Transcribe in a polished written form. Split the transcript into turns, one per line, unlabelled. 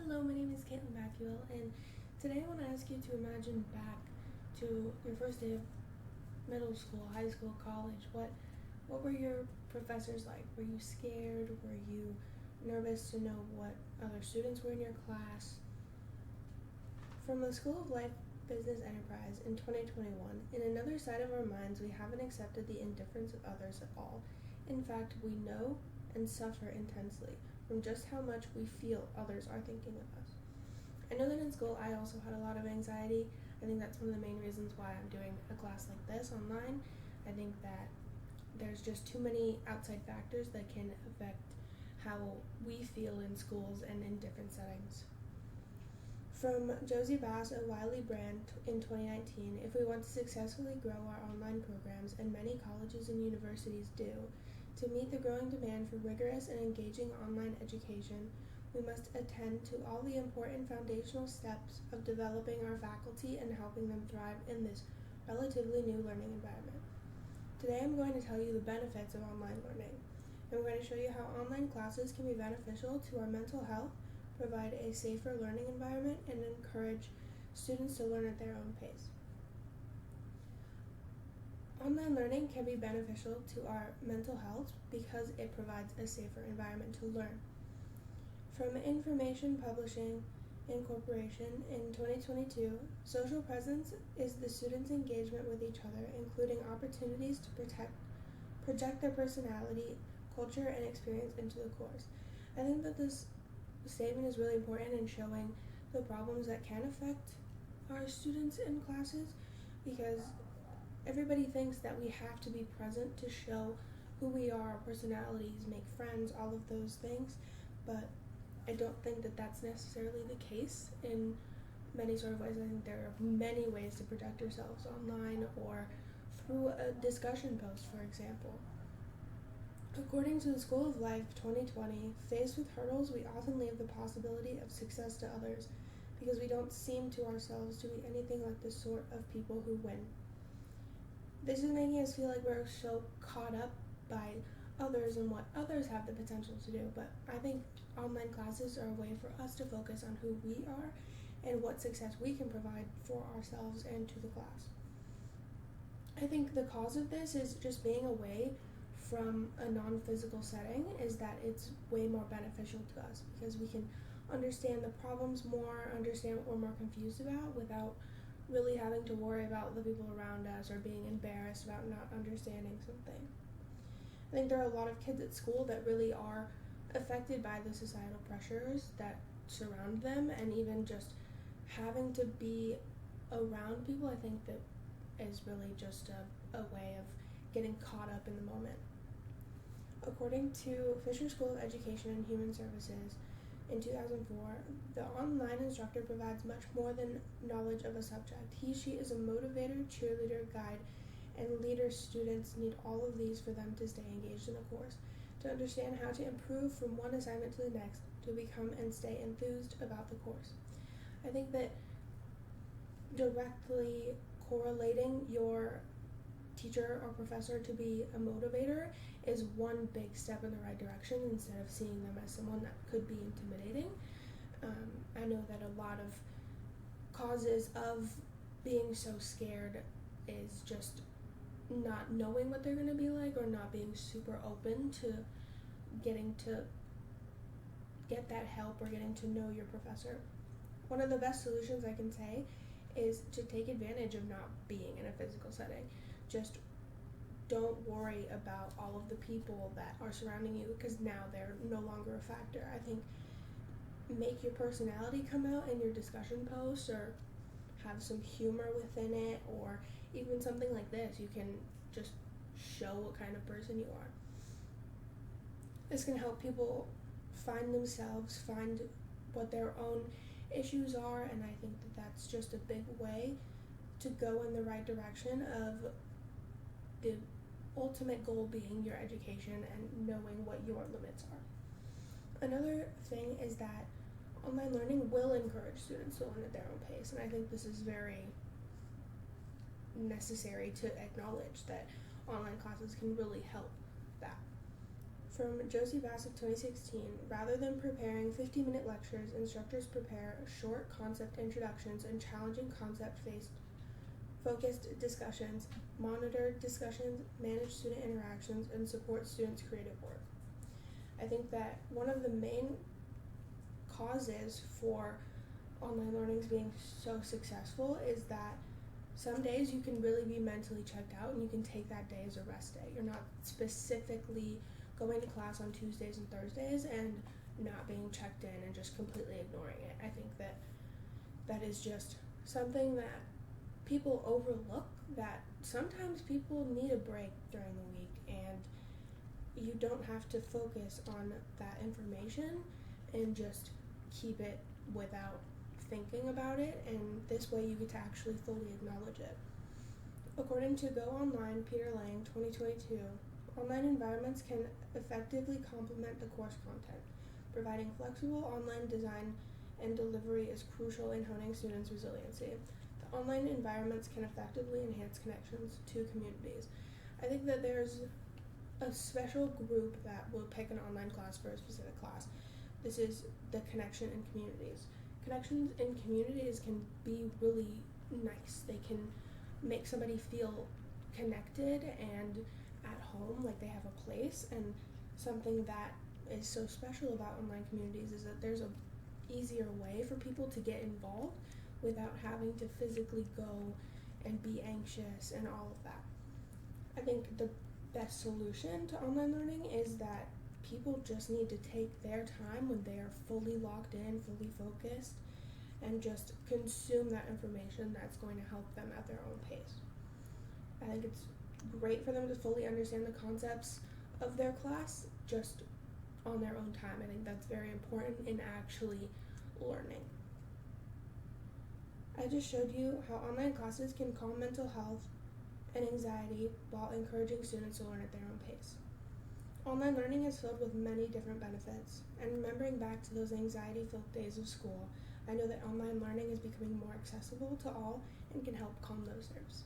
Hello, my name is Caitlin Backwell, and today I want to ask you to imagine back to your first day of middle school, high school, college. What were your professors like? Were you scared? Were you nervous to know what other students were in your class? From the School of Life Business Enterprise in 2021, in another side of our minds, we haven't accepted the indifference of others at all. In fact, we know and suffer intensely from just how much we feel others are thinking of us. I know that in school I also had a lot of anxiety. I think that's one of the main reasons why I'm doing a class like this online. I think that there's just too many outside factors that can affect how we feel in schools and in different settings. From Josie Bass at Wiley Brand in 2019, if we want to successfully grow our online programs, and many colleges and universities do, to meet the growing demand for rigorous and engaging online education, we must attend to all the important foundational steps of developing our faculty and helping them thrive in this relatively new learning environment. Today I'm going to tell you the benefits of online learning. I'm going to show you how online classes can be beneficial to our mental health, provide a safer learning environment, and encourage students to learn at their own pace. Online learning can be beneficial to our mental health because it provides a safer environment to learn. From Information Publishing Incorporation in 2022, social presence is the students' engagement with each other, including opportunities to project their personality, culture, and experience into the course. I think that this statement is really important in showing the problems that can affect our students in classes, because everybody thinks that we have to be present to show who we are, our personalities, make friends, all of those things, but I don't think that that's necessarily the case in many sort of ways. I think there are many ways to project yourselves online or through a discussion post, for example. According to the School of Life 2020, faced with hurdles, we often leave the possibility of success to others because we don't seem to ourselves to be anything like the sort of people who win. This is making us feel like we're so caught up by others and what others have the potential to do, but I think online classes are a way for us to focus on who we are and what success we can provide for ourselves and to the class. I think the cause of this is just being away from a non-physical setting is that it's way more beneficial to us because we can understand the problems more, understand what we're more confused about without really having to worry about the people around us or being embarrassed about not understanding something. I think there are a lot of kids at school that really are affected by the societal pressures that surround them, and even just having to be around people, I think that is really just a way of getting caught up in the moment. According to Fisher School of Education and Human Services in 2004, the online instructor provides much more than knowledge of a subject. She is a motivator, cheerleader, guide, and leader. Students need all of these for them to stay engaged in the course, to understand how to improve from one assignment to the next, to become and stay enthused about the course. I think that directly correlating your teacher or professor to be a motivator is one big step in the right direction instead of seeing them as someone that could be intimidating. I know that a lot of causes of being so scared is just not knowing what they're going to be like or not being super open to getting to get that help or getting to know your professor. One of the best solutions I can say is to take advantage of not being in a physical setting. Just don't worry about all of the people that are surrounding you because now they're no longer a factor. I think make your personality come out in your discussion posts or have some humor within it, or even something like this. You can just show what kind of person you are. This can help people find themselves, find what their own issues are, and I think that that's just a big way to go in the right direction of the ultimate goal being your education and knowing what your limits are. Another thing is that online learning will encourage students to learn at their own pace, and I think this is very necessary to acknowledge that online classes can really help that. From Josie Bassick 2016, rather than preparing 50-minute lectures, instructors prepare short concept introductions and challenging concept-based focused discussions, monitor discussions, manage student interactions, and support students' creative work. I think that one of the main causes for online learning being so successful is that some days you can really be mentally checked out and you can take that day as a rest day. You're not specifically going to class on Tuesdays and Thursdays and not being checked in and just completely ignoring it. I think that that is just something that people overlook, that sometimes people need a break during the week and you don't have to focus on that information and just keep it without thinking about it, and this way you get to actually fully acknowledge it. According to Go Online, Peter Lang, 2022, online environments can effectively complement the course content. Providing flexible online design and delivery is crucial in honing students' resiliency. The online environments can effectively enhance connections to communities. I think that there's a special group that will pick an online class for a specific class. This is the connection in communities. Connections in communities can be really nice. They can make somebody feel connected and at home, like they have a place. And something that is so special about online communities is that there's a easier way for people to get involved without having to physically go and be anxious and all of that. I think the best solution to online learning is that people just need to take their time when they are fully logged in, fully focused, and just consume that information that's going to help them at their own pace. I think it's great for them to fully understand the concepts of their class just on their own time. I think that's very important in actually learning. I just showed you how online classes can calm mental health and anxiety while encouraging students to learn at their own pace. Online learning is filled with many different benefits, and remembering back to those anxiety-filled days of school, I know that online learning is becoming more accessible to all and can help calm those nerves.